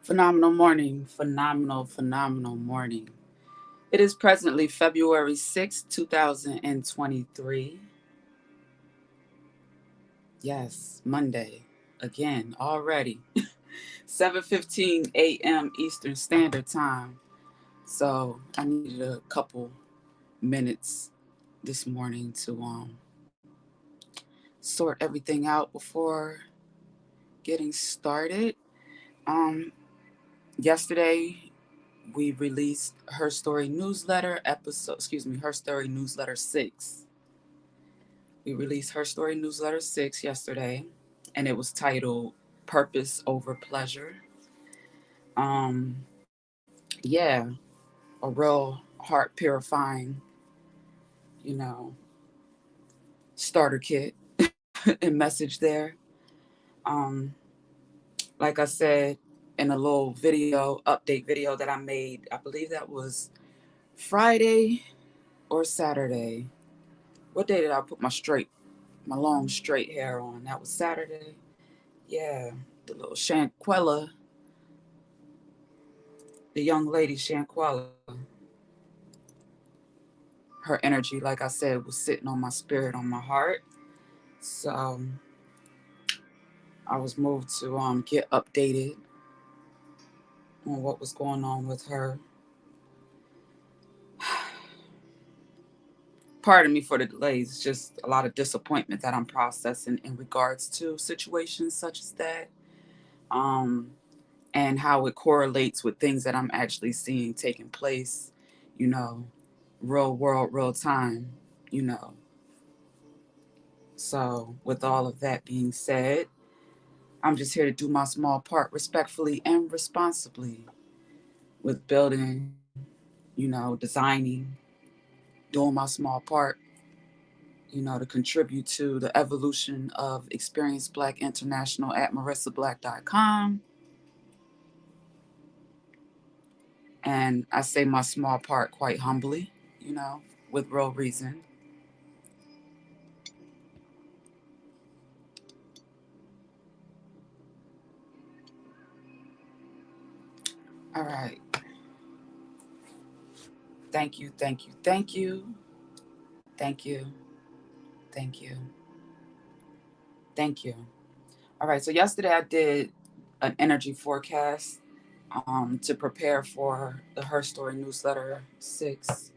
Phenomenal morning, phenomenal morning. It is presently February 6th, 2023. Yes, Monday. Again, already. 7:15 a.m. Eastern Standard Time. So I needed a couple minutes this morning to sort everything out before getting started. Um, Yesterday we released Her Story newsletter episode, Her Story newsletter 6. We released Her Story newsletter 6 yesterday, and it was titled Purpose Over Pleasure. Um, yeah, a real heart purifying, you know, starter kit and message there. Um, like I said in a little video, update video that I made, I believe that was Friday or Saturday. What day did I put my long straight hair on? That was Saturday. Yeah, the little Shanquella, the young lady Shanquella, her energy, like I said, was sitting on my spirit, on my heart. So I was moved to get updated on what was going on with her. Pardon me for the delays. It's just a lot of disappointment that I'm processing in regards to situations such as that. Um, and how it correlates with things that I'm actually seeing taking place, you know, real world, real time, you know. So, with all of that being said, I'm just here to do my small part respectfully and responsibly with building, designing, doing my small part, to contribute to the evolution of Experience Black International at marissablack.com. And I say my small part quite humbly, you know, with real reason. All right. Thank you, thank you, thank you, thank you, thank you, thank you. All right. So yesterday I did an energy forecast to prepare for the Her Story newsletter 6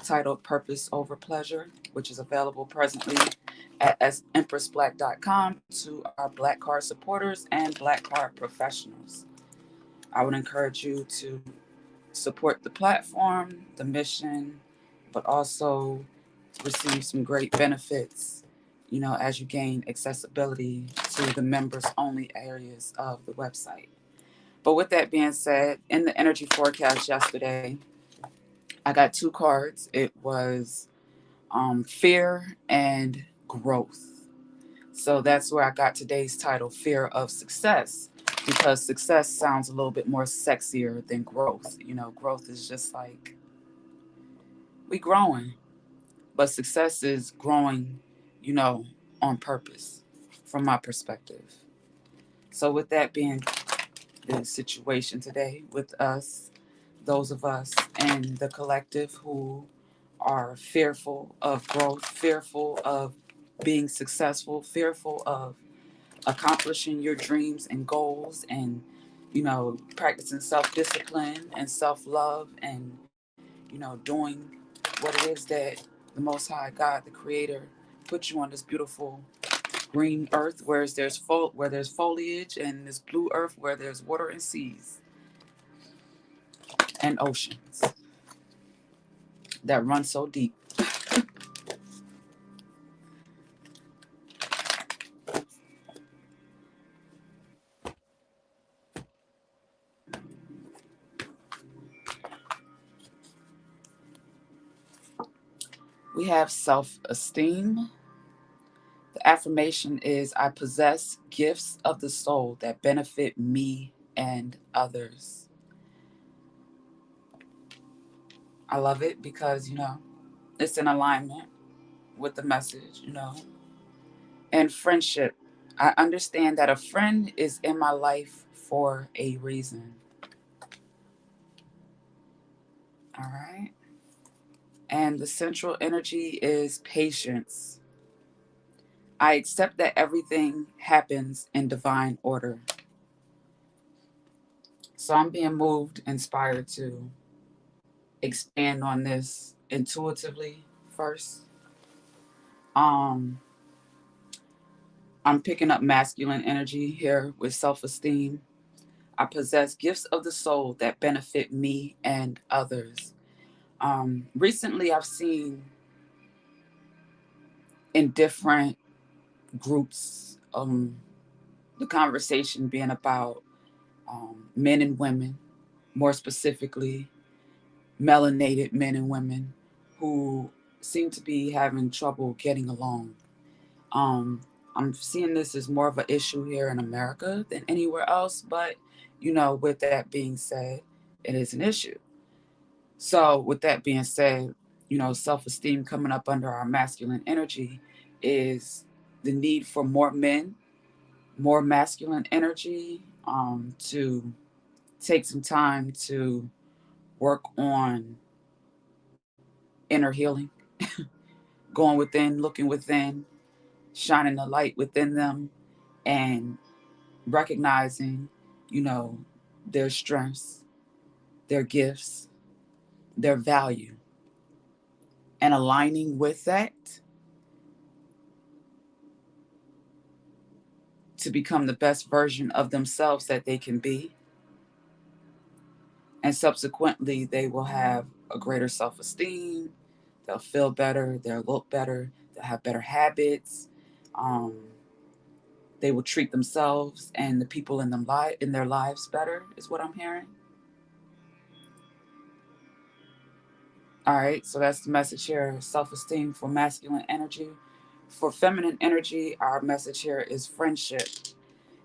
titled Purpose Over Pleasure, which is available presently at empressblack.com to our Black Card supporters and Black Card professionals. I would encourage you to support the platform, the mission, but also receive some great benefits, as you gain accessibility to the members only areas of the website. But with that being said, in the energy forecast yesterday, I got two cards. It was fear and growth. So that's where I got today's title, Fear of Success, because success sounds a little bit more sexier than growth. Growth is just like we growing, but success is growing, you know, on purpose from my perspective. So, with that being the situation today with us, those of us in the collective who are fearful of growth, fearful of being successful, fearful of accomplishing your dreams and goals, and practicing self-discipline and self-love, and doing what it is that the Most High God, the Creator, put you on this beautiful green earth where there's foliage, and this blue earth where there's water and seas and oceans that run so deep. We have self-esteem. The affirmation is, I possess gifts of the soul that benefit me and others. I love it because, it's in alignment with the message. And friendship. I understand that a friend is in my life for a reason. All right. And the central energy is patience. I accept that everything happens in divine order. So I'm being moved, inspired to expand on this intuitively first. Um, I'm picking up masculine energy here with self esteem. I possess gifts of the soul that benefit me and others. Recently, I've seen in different groups the conversation being about men and women, more specifically, melanated men and women who seem to be having trouble getting along. Um, I'm seeing this as more of an issue here in America than anywhere else, but with that being said, it is an issue. So, with that being said, self esteem coming up under our masculine energy is the need for more men, more masculine energy, to take some time to work on inner healing, going within, looking within, shining the light within them, and recognizing, you know, their strengths, their gifts, their value, and aligning with that to become the best version of themselves that they can be. And subsequently, they will have a greater self esteem, they'll feel better, they'll look better, they'll have better habits. Um, they will treat themselves and the people in their lives better, is what I'm hearing. All right, so that's the message here, self esteem for masculine energy. For feminine energy, our message here is friendship.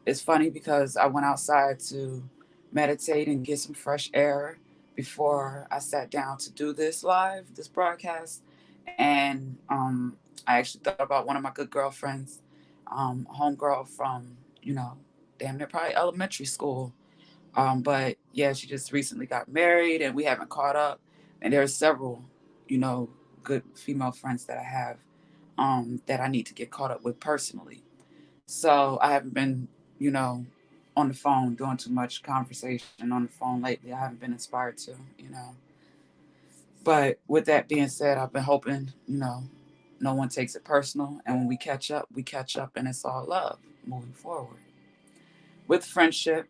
It's funny because I went outside to meditate and get some fresh air before I sat down to do this broadcast. And I actually thought about one of my good girlfriends, homegirl from, damn near probably elementary school. But yeah, she just recently got married and we haven't caught up. And there are several, you know, good female friends that I have that I need to get caught up with personally. So I haven't been, you know, on the phone doing too much conversation on the phone lately. I haven't been inspired to. But with that being said, I've been hoping, no one takes it personal. And when we catch up and it's all love moving forward. With friendship,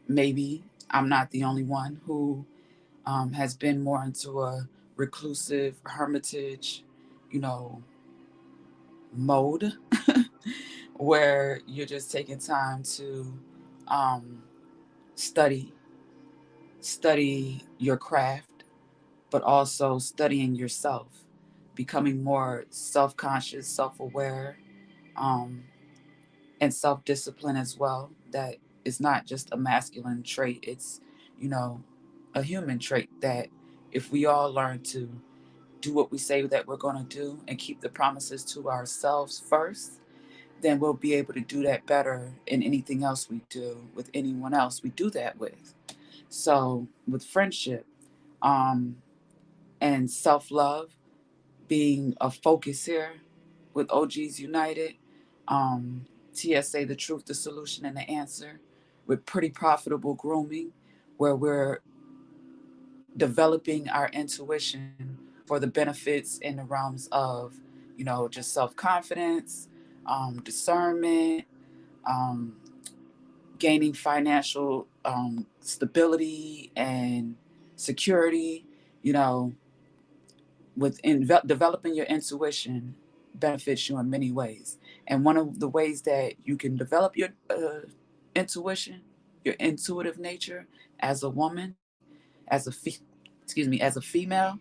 maybe I'm not the only one who has been more into a reclusive hermitage, you know, mode where you're just taking time to um, study, study your craft, but also studying yourself, becoming more self conscious, self aware, um, and self discipline as well. That is not just a masculine trait, it's, you know, a human trait that if we all learn to do what we say that we're going to do and keep the promises to ourselves first, then we'll be able to do that better in anything else we do with anyone else we do that with. So, with friendship um, and self love being a focus here with OGs United, TSA, the truth, the solution, and the answer, with pretty profitable grooming, where we're developing our intuition for the benefits in the realms of, just self confidence, discernment, um, gaining financial stability and security, you know, developing your intuition benefits you in many ways. And one of the ways that you can develop your intuition, your intuitive nature as a woman, as a female,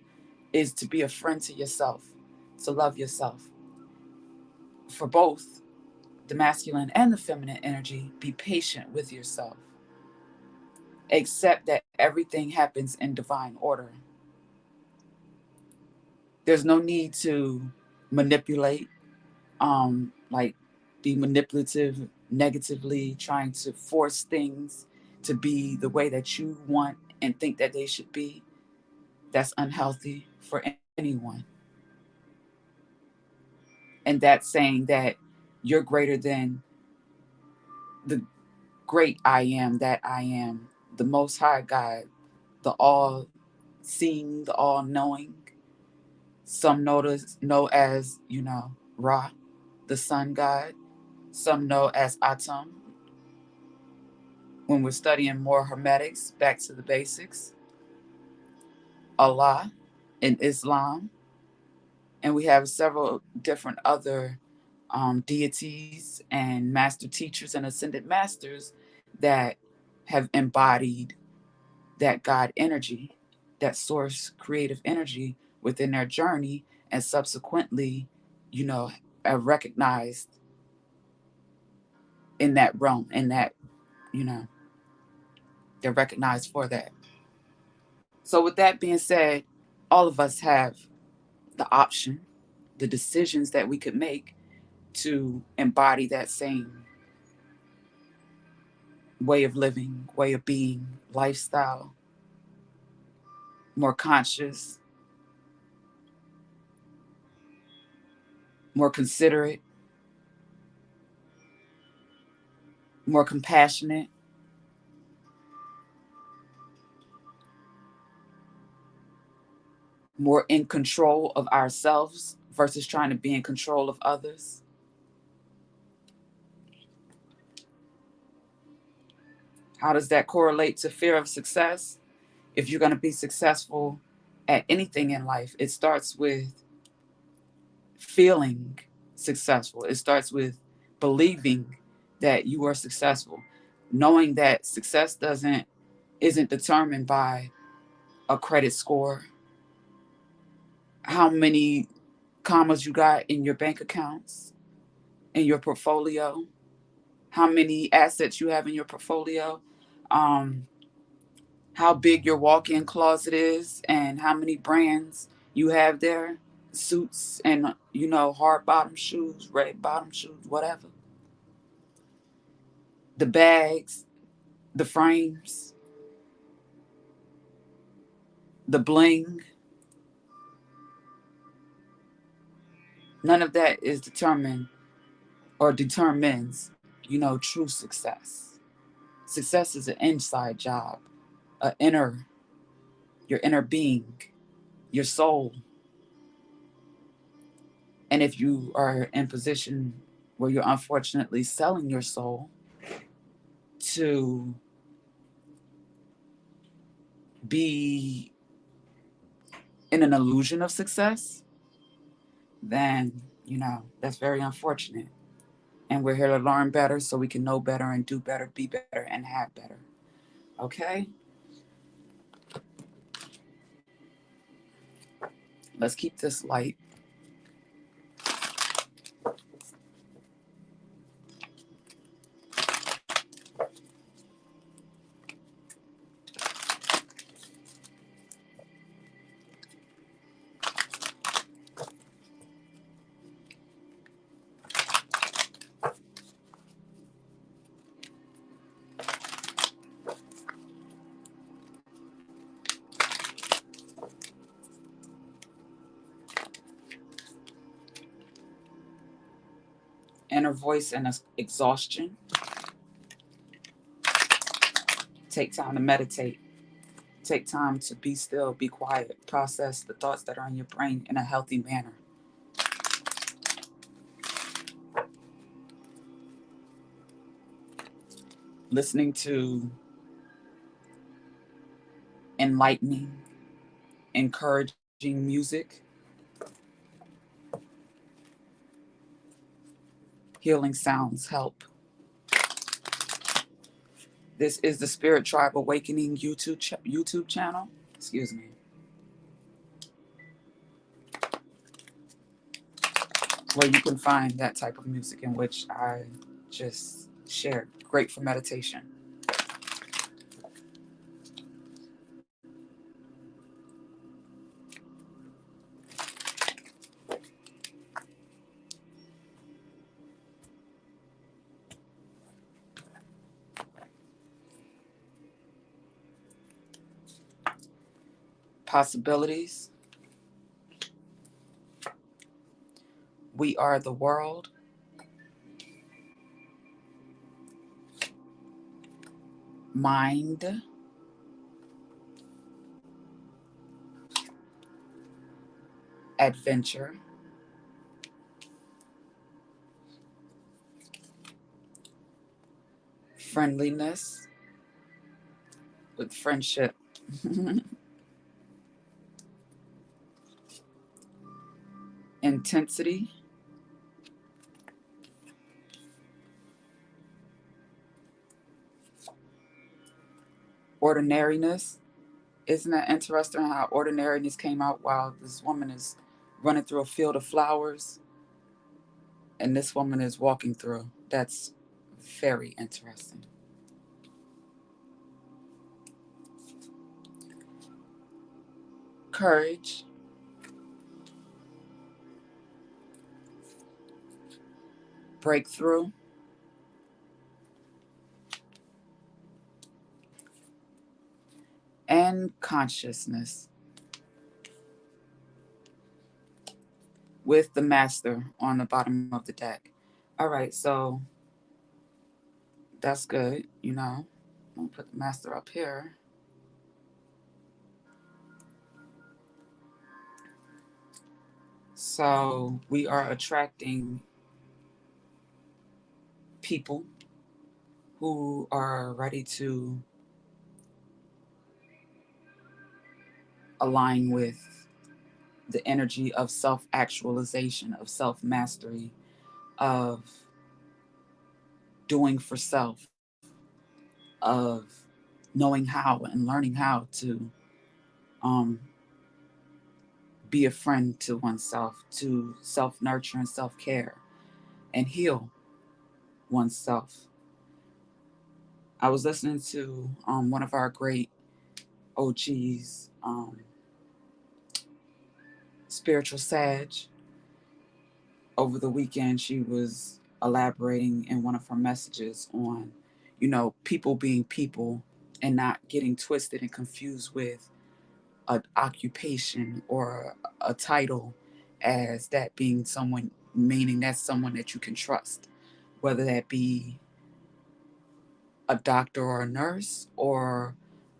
is to be a friend to yourself, to love yourself. For both the masculine and the feminine energy, be patient with yourself. Accept that everything happens in divine order. There's no need to manipulate, like be manipulative negatively, trying to force things to be the way that you want and think that they should be. That's unhealthy for anyone. And that's saying that you're greater than the great I am, that I am, the Most High God, the all seeing, the all knowing. Some know as, Ra, the sun god. Some know as Atum. When we're studying more Hermetics, back to the basics, Allah in Islam. And we have several different other deities and master teachers and ascended masters that have embodied that God energy, that source creative energy within their journey, and subsequently, you know, are recognized in that realm, in that, you know, they're recognized for that. So, with that being said, all of us have the option, the decisions that we could make to embody that same way of living, way of being, lifestyle, more conscious, more considerate, more compassionate, more in control of ourselves versus trying to be in control of others. How does that correlate to fear of success? If you're going to be successful at anything in life, it starts with feeling successful. It starts with believing that you are successful, knowing that success doesn't isn't determined by a credit score, how many commas you got in your bank accounts, in your portfolio, how many assets you have in your portfolio, um, how big your walk-in closet is, and how many brands you have there, suits and hard bottom shoes, red bottom shoes, whatever. The bags, the frames, the bling, none of that is determined or determines, true success. Success is an inside job, a inner, your inner being, your soul. And if you are in position where you're unfortunately selling your soul to be in an illusion of success, then, that's very unfortunate. And we're here to learn better so we can know better and do better, be better, and have better. Okay? Let's keep this light. Inner voice and exhaustion. Take time to meditate. Take time to be still, be quiet, process the thoughts that are in your brain in a healthy manner. Listening to enlightening, encouraging music, healing sounds help. This is the Spirit Tribe Awakening YouTube channel. Excuse me. Where you can find that type of music in which I just shared. Great for meditation. possibilities. We are the world. Mind, adventure, friendliness with friendship, intensity, ordinariness. Isn't that interesting how ordinariness came out while this woman is running through a field of flowers and this woman is walking through? That's very interesting. Courage, breakthrough, and consciousness with the master on the bottom of the deck. All right, so that's good. I'll put the master up here. So we are attracting people who are ready to align with the energy of self actualization, of self mastery, of doing for self, of knowing how and learning how to um, be a friend to oneself, to self nurture and self care and heal oneself. I was listening to one of our great OGs, Spiritual Sag, over the weekend. She was elaborating in one of her messages on, people being people and not getting twisted and confused with an occupation or a title as that being someone, meaning that's someone that you can trust, whether that be a doctor or a nurse or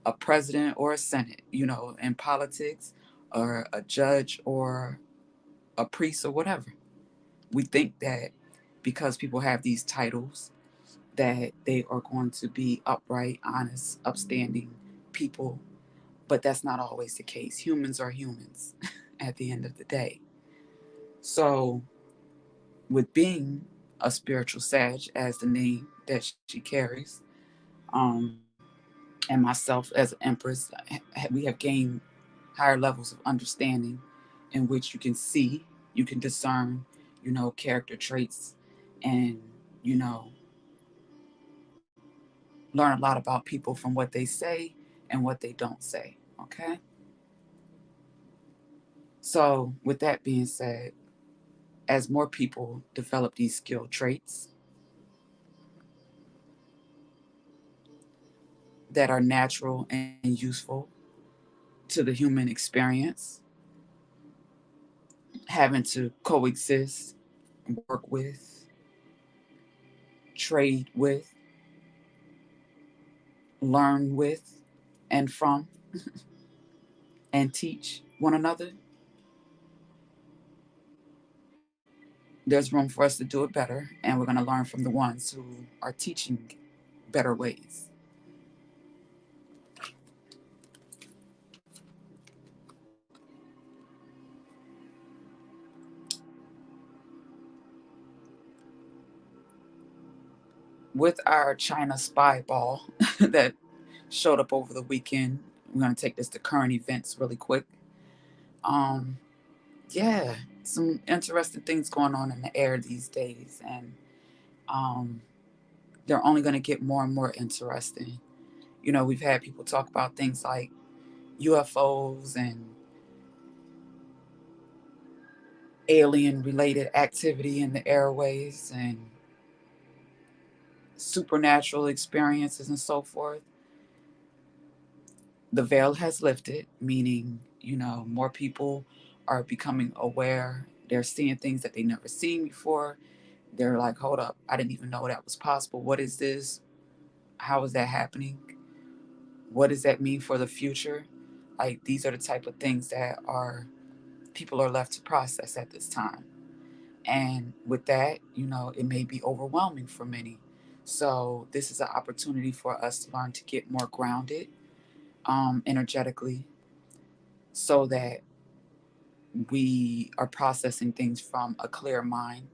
a president or a senate, in politics, or a judge or a priest or whatever. We think that because people have these titles that they are going to be upright, honest, upstanding people, but that's not always the case. Humans are humans at the end of the day. So, with being a spiritual sage, as the name that she carries, um, and myself as an empress, we have gained higher levels of understanding in which you can see, you can discern, character traits, and, you know, learn a lot about people from what they say and what they don't say. Okay? So, with that being said, as more people develop these skill traits that are natural and useful to the human experience, having to coexist, work with, trade with, learn with, and from, and teach one another, there's room for us to do it better. And we're going to learn from the ones who are teaching better ways. With our China spy ball that showed up over the weekend, we're going to take this to current events really quick. Um, yeah, some interesting things going on in the air these days, and um, they're only going to get more and more interesting. We've had people talk about things like UFOs and alien related activity in the airways and supernatural experiences and so forth. The veil has lifted, meaning More people are becoming aware. They're seeing things that they never seen before. They're like, hold up, I didn't even know that was possible. What is this? How is that happening? What does that mean for the future? Like, these are the type of things that are people are left to process at this time. And with that, it may be overwhelming for many. So this is an opportunity for us to learn to get more grounded, energetically, so that we are processing things from a clear mind,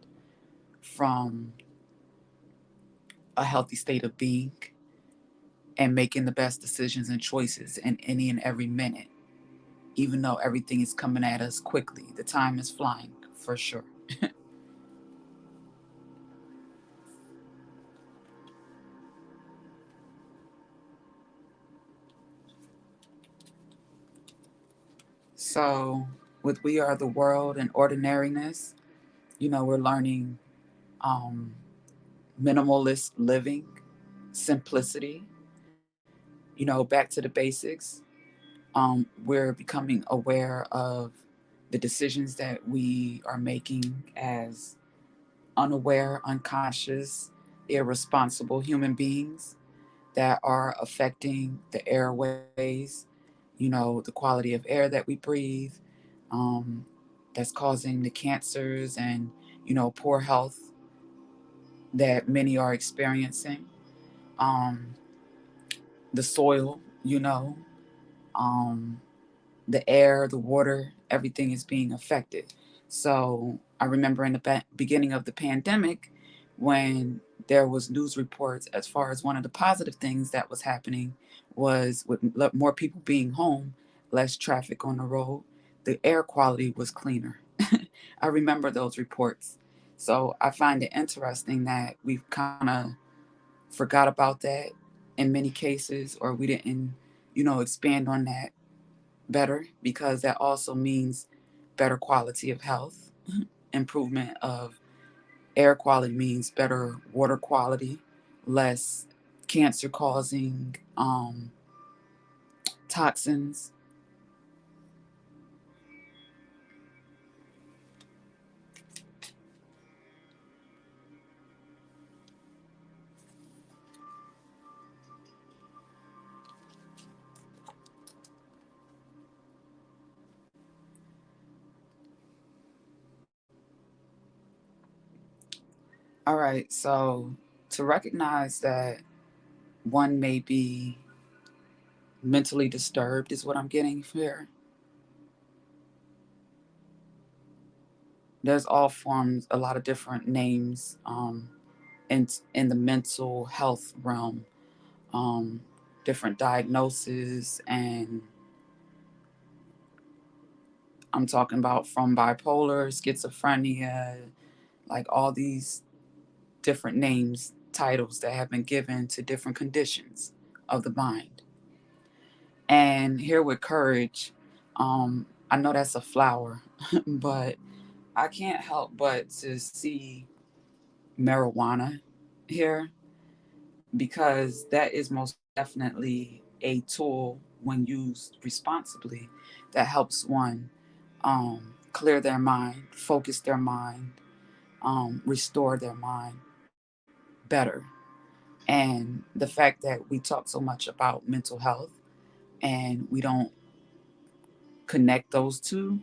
from a healthy state of being, and making the best decisions and choices in any and every minute, even though everything is coming at us quickly. The time is flying for sure. So, with We Are the World and Ordinariness, we're learning um, minimalist living, simplicity, back to the basics. We're becoming aware of the decisions that we are making as unaware, unconscious, irresponsible human beings that are affecting the airways, the quality of air that we breathe, um, that's causing the cancers and, poor health that many are experiencing. Um, the soil, um, the air, the water, everything is being affected. So I remember in the beginning of the pandemic when there was news reports as far as one of the positive things that was happening was with more people being home, less traffic on the road, the air quality was cleaner. I remember those reports. So I find it interesting that we've kind of forgot about that in many cases, or we didn't, expand on that better, because that also means better quality of health. Improvement of air quality means better water quality, less cancer causing toxins. All right, so to recognize that one may be mentally disturbed is what I'm getting here. There's all forms, a lot of different names, in the mental health realm, um, different diagnoses, and I'm talking about from bipolar, schizophrenia, like all these different names, titles that have been given to different conditions of the mind. And here with courage, I know that's a flower, but I can't help but to see marijuana here, because that is most definitely a tool when used responsibly that helps one clear their mind, focus their mind, restore their mind better. And the fact that we talk so much about mental health and we don't connect those two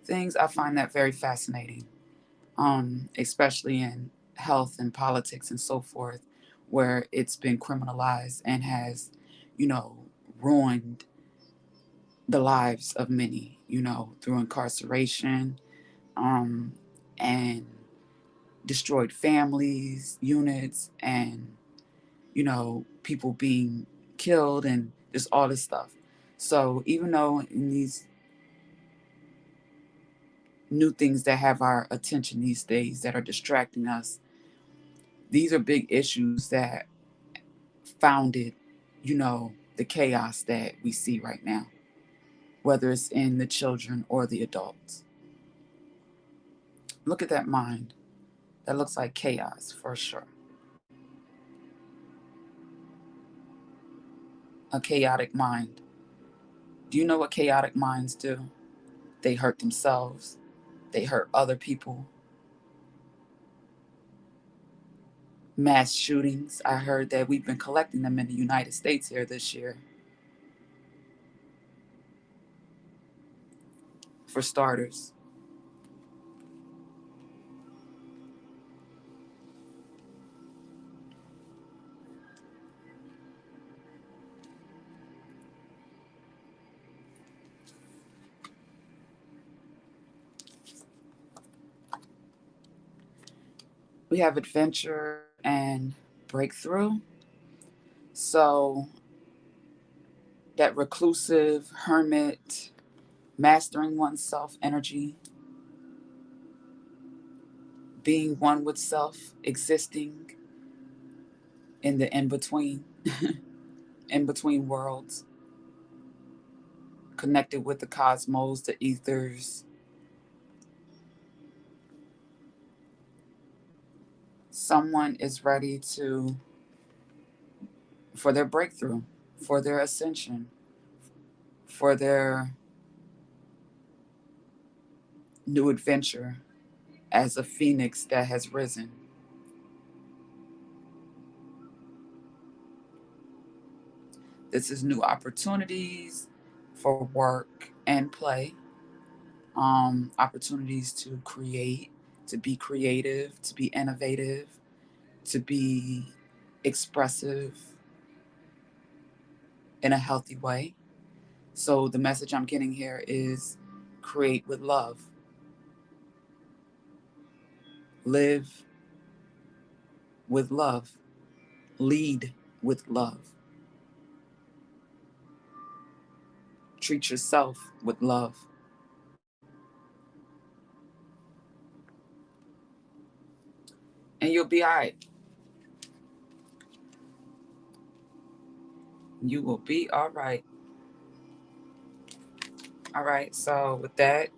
things, I find that very fascinating, especially in health and politics and so forth, where it's been criminalized and has, you know, ruined the lives of many, through incarceration, um, and destroyed families, units, and, people being killed and just all this stuff. So even though in these new things that have our attention these days that are distracting us, these are big issues that founded, the chaos that we see right now, whether it's in the children or the adults. Look at that mind. That looks like chaos for sure. A chaotic mind. Do you know what chaotic minds do? They hurt themselves, they hurt other people. Mass shootings, I heard that we've been collecting them in the United States here this year, for starters. We have adventure and breakthrough. So, that reclusive, hermit, mastering oneself energy, being one with self, existing in the in between, in between worlds, connected with the cosmos, the ethers. Someone is ready for their breakthrough, for their ascension, for their new adventure as a phoenix that has risen. This is new opportunities for work and play, opportunities to create, to be creative, to be innovative, to be expressive in a healthy way. So, the message I'm getting here is create with love, live with love, lead with love, treat yourself with love. And you'll be all right. You will be all right. All right. So, with that,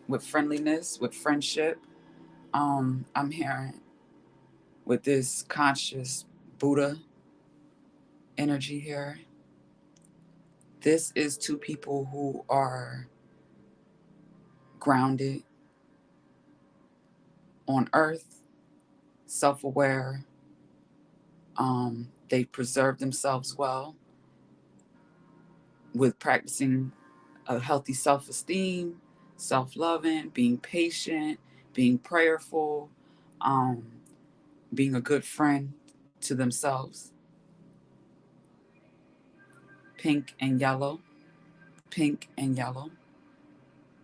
with friendliness, with friendship, I'm hearing with this conscious Buddha energy here. This is two people who are grounded on earth, self aware. They preserve themselves well with practicing a healthy self esteem, self loving, being patient, being prayerful, um, being a good friend to themselves. Pink and yellow, pink and yellow.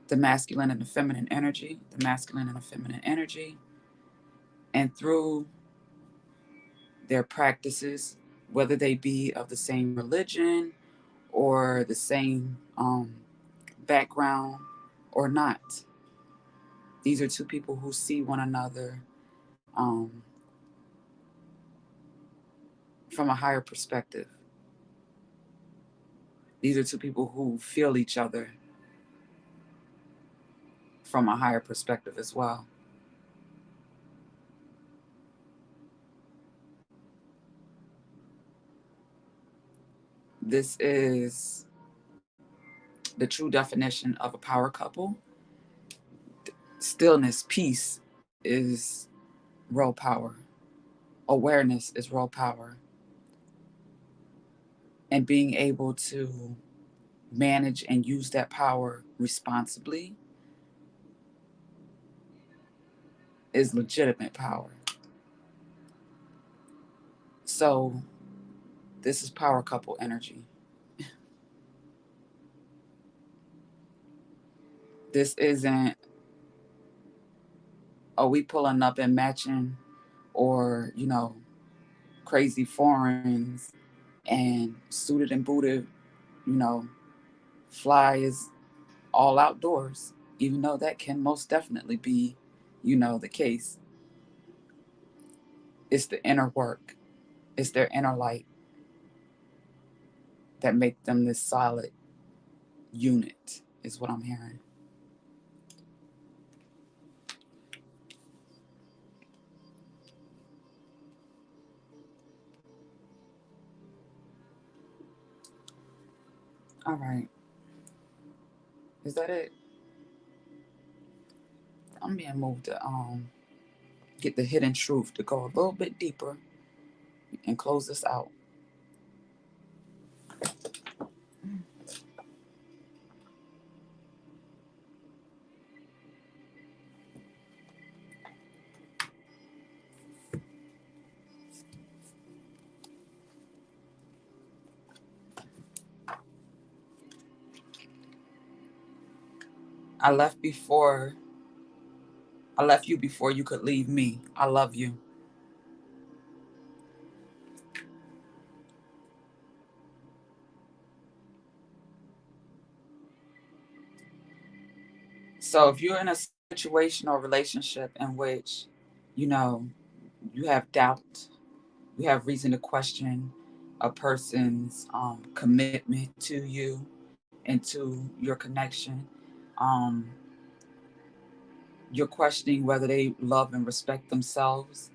The masculine and the feminine energy, the masculine and the feminine energy. And through their practices, whether they be of the same religion or the same background or not, these are two people who see one another um, from a higher perspective. These are two people who feel each other from a higher perspective as well. This is the true definition of a power couple. Stillness, peace is raw power. Awareness is raw power. And being able to manage and use that power responsibly is legitimate power. So, this is power couple energy. This isn't, oh, we pulling up and matching or, crazy foreigns and suited and booted, you know, fly is all outdoors, even though that can most definitely be, the case. It's the inner work, it's their inner light that make them this solid unit, is what I'm hearing. All right. Is that it? I'm being moved to get the hidden truth to go a little bit deeper and close this out. I left before I left you before you could leave me. I love you. So if you're in a situation or relationship in which, you know, you have doubt, you have reason to question a person's commitment to you and to your connection, um, you're questioning whether they love and respect themselves.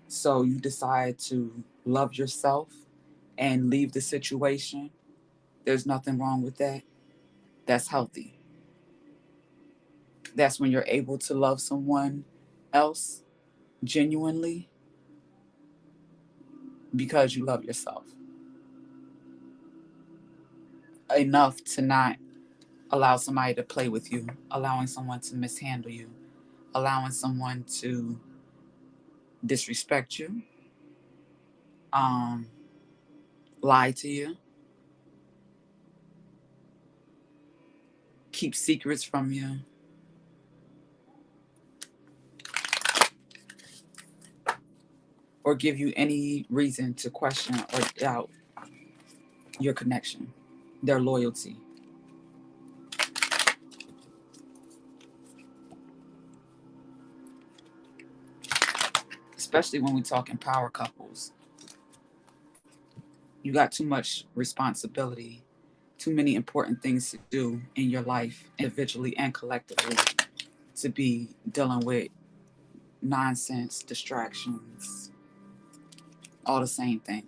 So you decide to love yourself and leave the situation. There's nothing wrong with that. That's healthy. That's when you're able to love someone else genuinely because you love yourself enough to not allow somebody to play with you, allowing someone to mishandle you, allowing someone to disrespect you, um, lie to you, keep secrets from you, or give you any reason to question or doubt your connection, their loyalty. Especially when we talk in power couples. You got too much responsibility, too many important things to do in your life, individually and collectively, to be dealing with nonsense, distractions, all the same thing.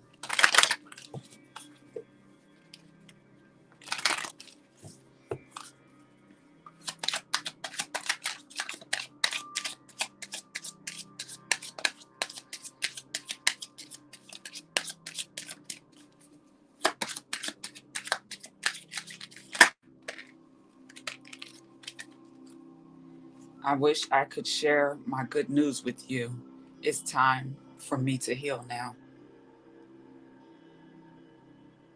I wish I could share my good news with you. It's time for me to heal now.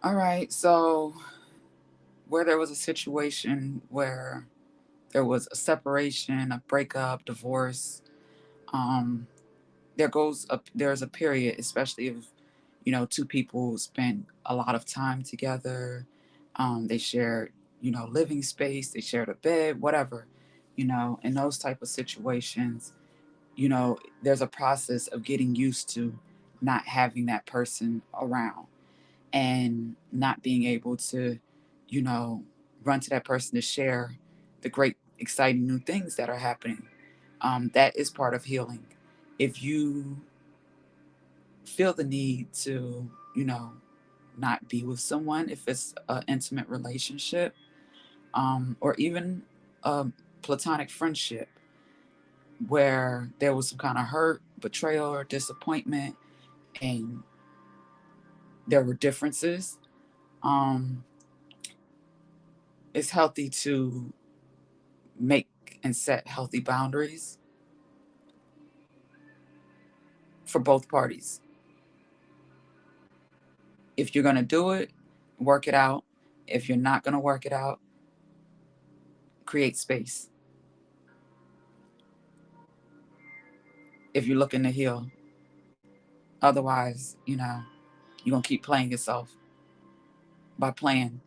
All right, so where there was a situation where there was a separation, a breakup, divorce, um, there's a period, especially if two people spend a lot of time together. They share living space, they share a bed, whatever. In those type of situations, there's a process of getting used to not having that person around and not being able to you know run to that person to share the great exciting new things that are happening. That is part of healing. If you feel the need to, not be with someone, if it's an intimate relationship, or even a platonic friendship where there was some kind of hurt, betrayal, or disappointment, and there were differences, um, it's healthy to make and set healthy boundaries for both parties. If you're going to do it, work it out. If you're not going to work it out, create space. If you're looking to heal, otherwise, you're going to keep playing yourself by playing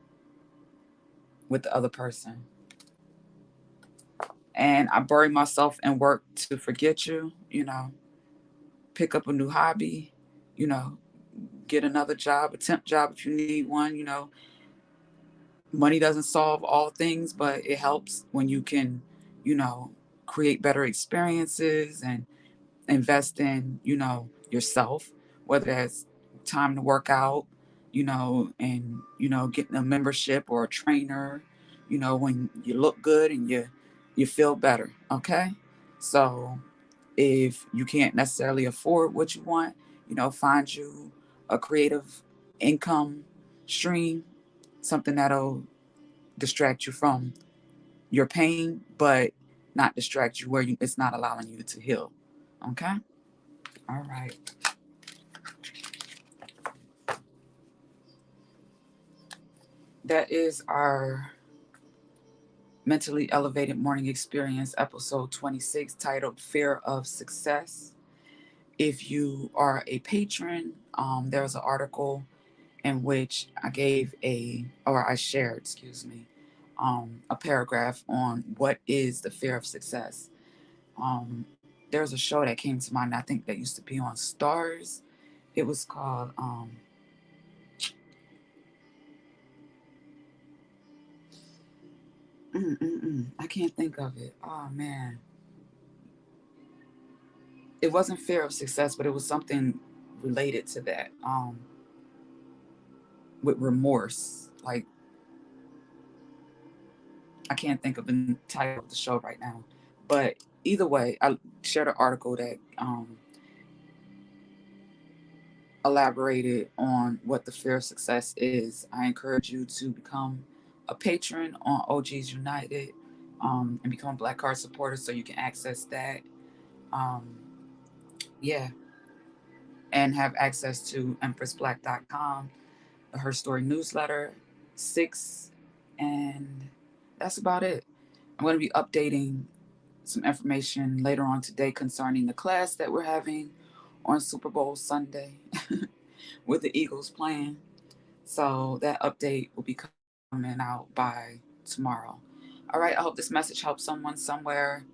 with the other person. And I bury myself in work to forget you, pick up a new hobby, you know, get another job, a temp job if you need one. Money doesn't solve all things, but it helps when you can, you know, create better experiences and invest in, yourself, whether that's time to work out, and, getting a membership or a trainer, when you look good and you feel better. Okay, so if you can't necessarily afford what you want, find you a creative income stream, something that'll distract you from your pain, but not distract you where it's not allowing you to heal. Okay? All right. That is our mentally elevated morning experience, episode 26, titled Fear of Success. If you are a patron, there's an article in which I shared, a paragraph on what is the fear of success. There's a show that came to mind, I think that used to be on Stars. It was called, I can't think of it. Oh man. It wasn't fear of success, but it was something related to that, with remorse. Like, I can't think of the title of the show right now. But either way, I shared an article that elaborated on what the fear of success is. I encourage you to become a patron on OGs United, and become a Black Card supporter so you can access that. Um, yeah, and have access to EmpressBlack.com, the Her Story newsletter, six, and that's about it. I'm going to be updating some information later on today concerning the class that we're having on Super Bowl Sunday with the Eagles playing. So that update will be coming out by tomorrow. All right, I hope this message helped someone somewhere.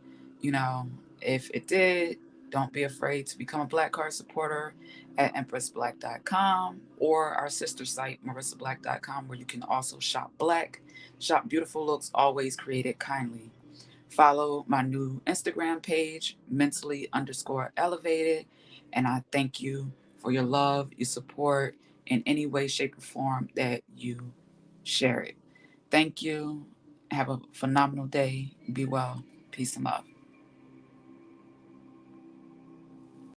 You know, if it did, don't be afraid to become a Black Card supporter at EmpressBlack.com or our sister site, MarissaBlack.com, where you can also shop black, shop beautiful looks, always created kindly. Follow my new Instagram page, mentally underscore elevated. And I thank you for your love, your support in any way, shape, or form that you share it. Thank you. Have a phenomenal day. Be well. Peace and love.